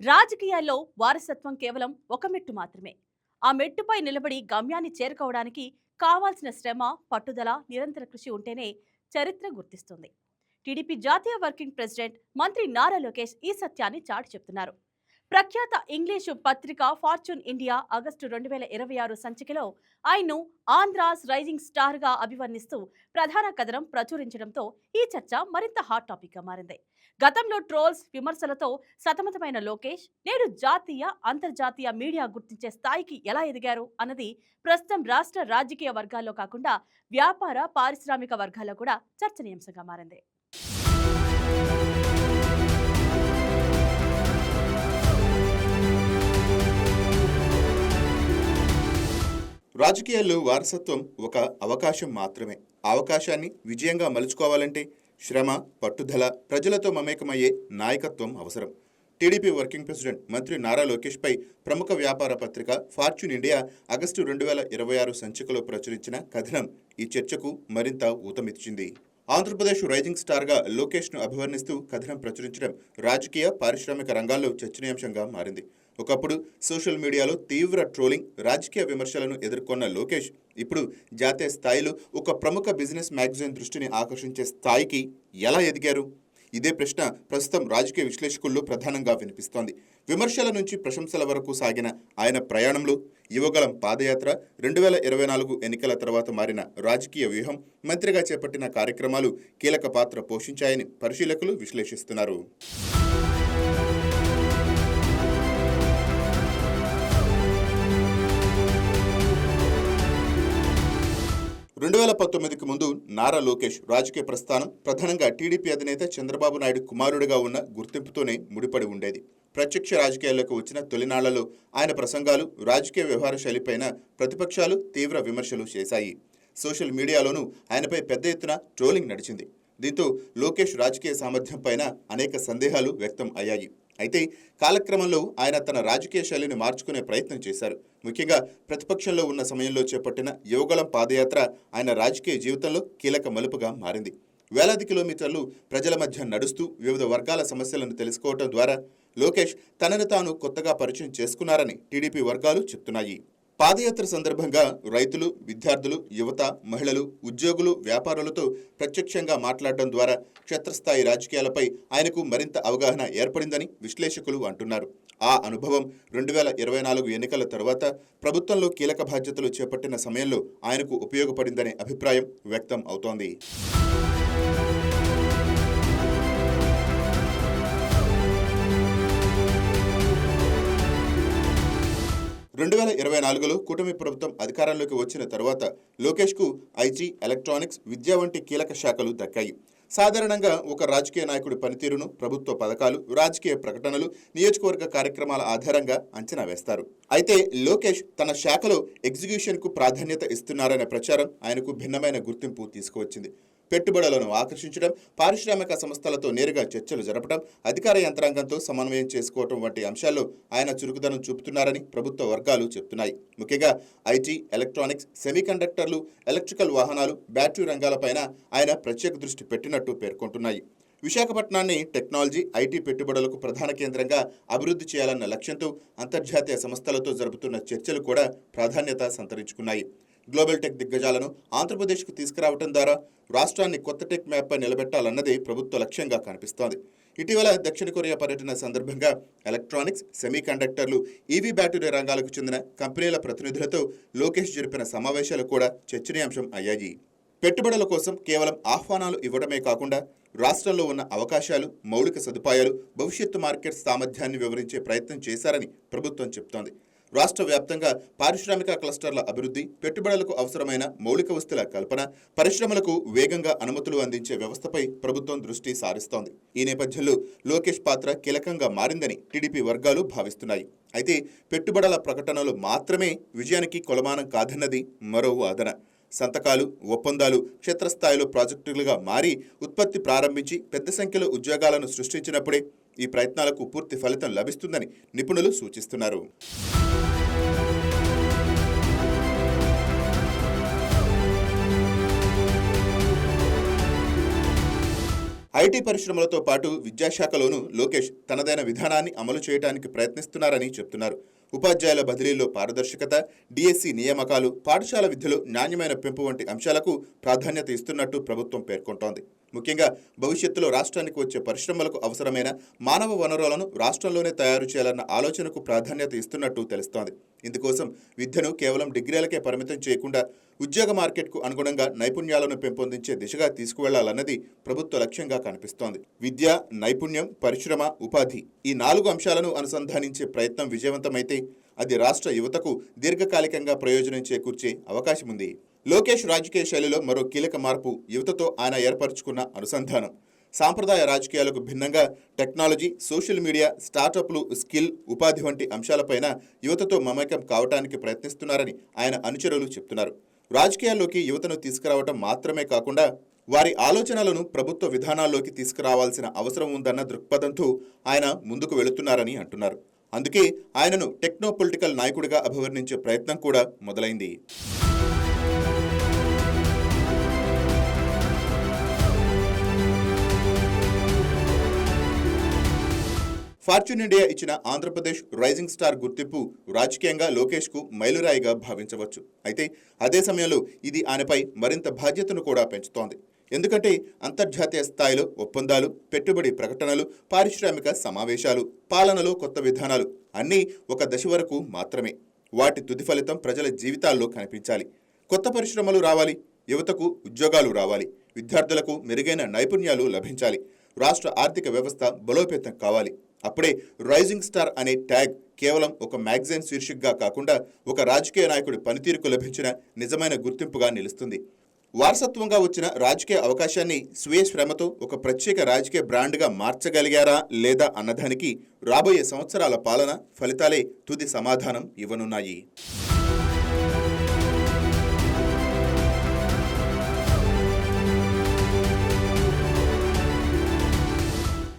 రాజకీయాల్లో వారసత్వం కేవలం ఒక మెట్టు మాత్రమే. ఆ మెట్టుపై నిలబడి గమ్యాన్ని చేరుకోవడానికి కావాల్సిన శ్రమ, పట్టుదల, నిరంతర కృషి ఉంటేనే చరిత్ర గుర్తిస్తుంది. టీడీపీ జాతీయ వర్కింగ్ ప్రెసిడెంట్ మంత్రి నారా లోకేష్ ఈ సత్యాన్ని చాటి చెప్తున్నారు. ప్రఖ్యాత ఇంగ్లీషు పత్రిక ఫార్చ్యూన్ ఇండియా ఆగస్టు 2026 సంచికలో ఆయన్ను ఆంధ్రాస్ రైజింగ్ స్టార్ గా అభివర్ణిస్తూ ప్రధాన కథనం ప్రచురించడంతో ఈ చర్చ మరింత హాట్ టాపిక్ గా మారింది. గతంలో ట్రోల్స్, విమర్శలతో సతమతమైన లోకేష్ నేడు జాతీయ, అంతర్జాతీయ మీడియా గుర్తించే స్థాయికి ఎలా ఎదిగారు అన్నది ప్రస్తుతం రాష్ట్ర రాజకీయ వర్గాల్లో కాకుండా వ్యాపార, పారిశ్రామిక వర్గాల్లో కూడా చర్చనీయాంశంగా మారింది. రాజకీయాల్లో వారసత్వం ఒక అవకాశం మాత్రమే. ఆ అవకాశాన్ని విజయంగా మలుచుకోవాలంటే శ్రమ, పట్టుదల, ప్రజలతో మమేకమయ్యే నాయకత్వం అవసరం. టీడీపీ వర్కింగ్ ప్రెసిడెంట్ మంత్రి నారా లోకేష్పై ప్రముఖ వ్యాపార పత్రిక ఫార్చ్యూన్ ఇండియా ఆగస్టు 2026 సంచికలో ప్రచురించిన కథనం ఈ చర్చకు మరింత ఊతమిచ్చింది. ఆంధ్రప్రదేశ్ రైజింగ్ స్టార్గా లోకేష్ను అభివర్ణిస్తూ కథనం ప్రచురించడం రాజకీయ, పారిశ్రామిక రంగాల్లో చర్చనీయాంశంగా మారింది. ఒకప్పుడు సోషల్ మీడియాలో తీవ్ర ట్రోలింగ్, రాజకీయ విమర్శలను ఎదుర్కొన్న లోకేష్ ఇప్పుడు జాతీయ స్థాయిలో ఒక ప్రముఖ బిజినెస్ మ్యాగజైన్ దృష్టిని ఆకర్షించే స్థాయికి ఎలా ఎదిగారు? ఇదే ప్రశ్న ప్రస్తుతం రాజకీయ విశ్లేషకుల్లో ప్రధానంగా వినిపిస్తోంది. విమర్శల నుంచి ప్రశంసల వరకు సాగిన ఆయన ప్రయాణంలో యువగళం పాదయాత్ర, 2024 ఎన్నికల తర్వాత మారిన రాజకీయ వ్యూహం, మంత్రిగా చేపట్టిన కార్యక్రమాలు కీలక పాత్ర పోషించాయని పరిశీలకులు విశ్లేషిస్తున్నారు. 2019కి ముందు నారా లోకేష్ రాజకీయ ప్రస్థానం ప్రధానంగా టీడీపీ అధినేత చంద్రబాబు నాయుడు కుమారుడిగా ఉన్న గుర్తింపుతోనే ముడిపడి ఉండేది. ప్రత్యక్ష రాజకీయాల్లోకి వచ్చిన తొలినాళ్లలో ఆయన ప్రసంగాలు, రాజకీయ వ్యవహార శైలిపైన ప్రతిపక్షాలు తీవ్ర విమర్శలు చేశాయి. సోషల్ మీడియాలోనూ ఆయనపై పెద్ద ఎత్తున ట్రోలింగ్ నడిచింది. దీంతో లోకేష్ రాజకీయ సామర్థ్యం పైన అనేక సందేహాలు వ్యక్తం అయ్యాయి. అయితే కాలక్రమంలో ఆయన తన రాజకీయ శైలిని మార్చుకునే ప్రయత్నం చేశారు. ముఖ్యంగా ప్రతిపక్షంలో ఉన్న సమయంలో చేపట్టిన యువగళం పాదయాత్ర ఆయన రాజకీయ జీవితంలో కీలక మలుపుగా మారింది. వేలాది కిలోమీటర్లు ప్రజల మధ్య నడుస్తూ వివిధ వర్గాల సమస్యలను తెలుసుకోవడం ద్వారా లోకేష్ తనను తాను కొత్తగా పరిచయం చేసుకున్నారని టీడీపీ వర్గాలు చెప్తున్నాయి. పాదయాత్ర సందర్భంగా రైతులు, విద్యార్థులు, యువత, మహిళలు, ఉద్యోగులు, వ్యాపారులతో ప్రత్యక్షంగా మాట్లాడడం ద్వారా క్షేత్రస్థాయి రాజకీయాలపై ఆయనకు మరింత అవగాహన ఏర్పడిందని విశ్లేషకులు అంటున్నారు. ఆ అనుభవం 2024 ఎన్నికల తర్వాత ప్రభుత్వంలో కీలక బాధ్యతలు చేపట్టిన సమయంలో ఆయనకు ఉపయోగపడిందనే అభిప్రాయం వ్యక్తం అవుతోంది. 2024లో కూటమి ప్రభుత్వం అధికారంలోకి వచ్చిన తర్వాత లోకేష్కు ఐటీ, ఎలక్ట్రానిక్స్, విద్య వంటి కీలక శాఖలు దక్కాయి. సాధారణంగా ఒక రాజకీయ నాయకుడి పనితీరును ప్రభుత్వ పథకాలు, రాజకీయ ప్రకటనలు, నియోజకవర్గ కార్యక్రమాల ఆధారంగా అంచనా వేస్తారు. అయితే లోకేష్ తన శాఖలో ఎగ్జిక్యూషన్కు ప్రాధాన్యత ఇస్తున్నారనే ప్రచారం ఆయనకు భిన్నమైన గుర్తింపు తీసుకువచ్చింది. పెట్టుబడులను ఆకర్షించడం, పారిశ్రామిక సంస్థలతో నేరుగా చర్చలు జరపడం, అధికార యంత్రాంగంతో సమన్వయం చేసుకోవడం వంటి అంశాల్లో ఆయన చురుకుదనం చూపుతున్నారని ప్రభుత్వ వర్గాలు చెప్తున్నాయి. ముఖ్యంగా ఐటీ, ఎలక్ట్రానిక్స్, సెమీకండక్టర్లు, ఎలక్ట్రికల్ వాహనాలు, బ్యాటరీ రంగాలపైన ఆయన ప్రత్యేక దృష్టి పెట్టినట్టు పేర్కొంటున్నాయి. విశాఖపట్నాన్ని టెక్నాలజీ, ఐటీ పెట్టుబడులకు ప్రధాన కేంద్రంగా అభివృద్ధి చేయాలన్న లక్ష్యంతో అంతర్జాతీయ సంస్థలతో జరుపుతున్న చర్చలు కూడా ప్రాధాన్యత సంతరించుకున్నాయి. గ్లోబల్ టెక్ దిగ్గజాలను ఆంధ్రప్రదేశ్కు తీసుకురావడం ద్వారా రాష్ట్రాన్ని కొత్త టెక్ మ్యాప్పై నిలబెట్టాలన్నదే ప్రభుత్వ లక్ష్యంగా కనిపిస్తోంది. ఇటీవల దక్షిణ కొరియా పర్యటన సందర్భంగా ఎలక్ట్రానిక్స్, సెమీకండక్టర్లు, ఈవీ బ్యాటరీ రంగాలకు చెందిన కంపెనీల ప్రతినిధులతో లోకేష్ జరిపిన సమావేశాలు కూడా చర్చనీయాంశం అయ్యాయి. పెట్టుబడుల కోసం కేవలం ఆహ్వానాలు ఇవ్వడమే కాకుండా రాష్ట్రంలో ఉన్న అవకాశాలు, మౌలిక సదుపాయాలు, భవిష్యత్తు మార్కెట్ సామర్థ్యాన్ని వివరించే ప్రయత్నం చేశారని ప్రభుత్వం చెబుతోంది. రాష్ట్ర వ్యాప్తంగా పారిశ్రామిక క్లస్టర్ల అభివృద్ధి, పెట్టుబడులకు అవసరమైన మౌలిక వస్తువుల కల్పన, పరిశ్రమలకు వేగంగా అనుమతులు అందించే వ్యవస్థపై ప్రభుత్వం దృష్టి సారిస్తోంది. ఈ నేపథ్యంలో లోకేష్ పాత్ర కీలకంగా మారిందని టీడీపీ వర్గాలు భావిస్తున్నాయి. అయితే పెట్టుబడుల ప్రకటనలు మాత్రమే విజయానికి కొలమానం కాదన్నది మరో వాదన. సంతకాలు, ఒప్పందాలు క్షేత్రస్థాయిలో ప్రాజెక్టులుగా మారి ఉత్పత్తి ప్రారంభించి పెద్ద సంఖ్యలో ఉద్యోగాలను సృష్టించినప్పుడే ఈ ప్రయత్నాలకు పూర్తి ఫలితం లభిస్తుందని నిపుణులు సూచిస్తున్నారు. ఐటీ పరిశ్రమలతో పాటు విద్యాశాఖలోనూ లోకేష్ తనదైన విధానాన్ని అమలు చేయడానికి ప్రయత్నిస్తున్నారని చెప్తున్నారు. ఉపాధ్యాయుల బదిలీల్లో పారదర్శకత, డిఎస్సి నియామకాలు, పాఠశాల విద్యలో నాణ్యమైన పెంపు వంటి అంశాలకు ప్రాధాన్యత ఇస్తున్నట్టు ప్రభుత్వం పేర్కొంటోంది. ముఖ్యంగా భవిష్యత్తులో రాష్ట్రానికి వచ్చే పరిశ్రమలకు అవసరమైన మానవ వనరులను రాష్ట్రంలోనే తయారు చేయాలన్న ఆలోచనకు ప్రాధాన్యత ఇస్తున్నట్టు తెలుస్తోంది. ఇందుకోసం విద్యను కేవలం డిగ్రీలకే పరిమితం చేయకుండా ఉద్యోగ మార్కెట్కు అనుగుణంగా నైపుణ్యాలను పెంపొందించే దిశగా తీసుకువెళ్లాలన్నది ప్రభుత్వ లక్ష్యంగా కనిపిస్తోంది. విద్య, నైపుణ్యం, పరిశ్రమ, ఉపాధి ఈ 4 అంశాలను అనుసంధానించే ప్రయత్నం విజయవంతమైతే అది రాష్ట్ర యువతకు దీర్ఘకాలికంగా ప్రయోజనం చేకూర్చే అవకాశం ఉంది. లోకేష్ రాజకీయ శైలిలో మరో కీలక మార్పు యువతతో ఆయన ఏర్పరచుకున్న అనుసంధానం. సాంప్రదాయ రాజకీయాలకు భిన్నంగా టెక్నాలజీ, సోషల్ మీడియా, స్టార్టప్లు, స్కిల్, ఉపాధి వంటి అంశాలపైన యువతతో మమేకం కావడానికి ప్రయత్నిస్తున్నారని ఆయన అనుచరులు చెప్తున్నారు. రాజకీయాల్లోకి యువతను తీసుకురావటం మాత్రమే కాకుండా వారి ఆలోచనలను ప్రభుత్వ విధానాల్లోకి తీసుకురావాల్సిన అవసరం ఉందన్న దృక్పథంతో ఆయన ముందుకు వెళుతున్నారని అంటున్నారు. అందుకే ఆయనను టెక్నో పొలిటికల్ నాయకుడిగా అభివర్ణించే ప్రయత్నం కూడా మొదలైంది. ఫార్చ్యూన్ ఇండియా ఇచ్చిన ఆంధ్రప్రదేశ్ రైజింగ్ స్టార్ గుర్తింపు రాజకీయంగా లోకేష్కు మైలురాయిగా భావించవచ్చు. అయితే అదే సమయంలో ఇది ఆయనపై మరింత బాధ్యతను కూడా పెంచుతోంది. ఎందుకంటే అంతర్జాతీయ స్థాయిలో ఒప్పందాలు, పెట్టుబడి ప్రకటనలు, పారిశ్రామిక సమావేశాలు, పాలనలో కొత్త విధానాలు అన్నీ ఒక దశ వరకు మాత్రమే. వాటి తుది ఫలితం ప్రజల జీవితాల్లో కనిపించాలి. కొత్త పరిశ్రమలు రావాలి, యువతకు ఉద్యోగాలు రావాలి, విద్యార్థులకు మెరుగైన నైపుణ్యాలు లభించాలి, రాష్ట్ర ఆర్థిక వ్యవస్థ బలోపేతం కావాలి. అప్పుడే రైజింగ్ స్టార్ అనే ట్యాగ్ కేవలం ఒక మ్యాగజైన్ శీర్షికగా కాకుండా ఒక రాజకీయ నాయకుడి పనితీరుకు లభించిన నిజమైన గుర్తింపుగా నిలుస్తుంది. వారసత్వంగా వచ్చిన రాజకీయ అవకాశాన్ని స్వీయ శ్రమతో ఒక ప్రత్యేక రాజకీయ బ్రాండ్గా మార్చగలిగారా లేదా అన్నదానికి రాబోయే సంవత్సరాల పాలన ఫలితాలే తుది సమాధానం ఇవ్వనున్నాయి.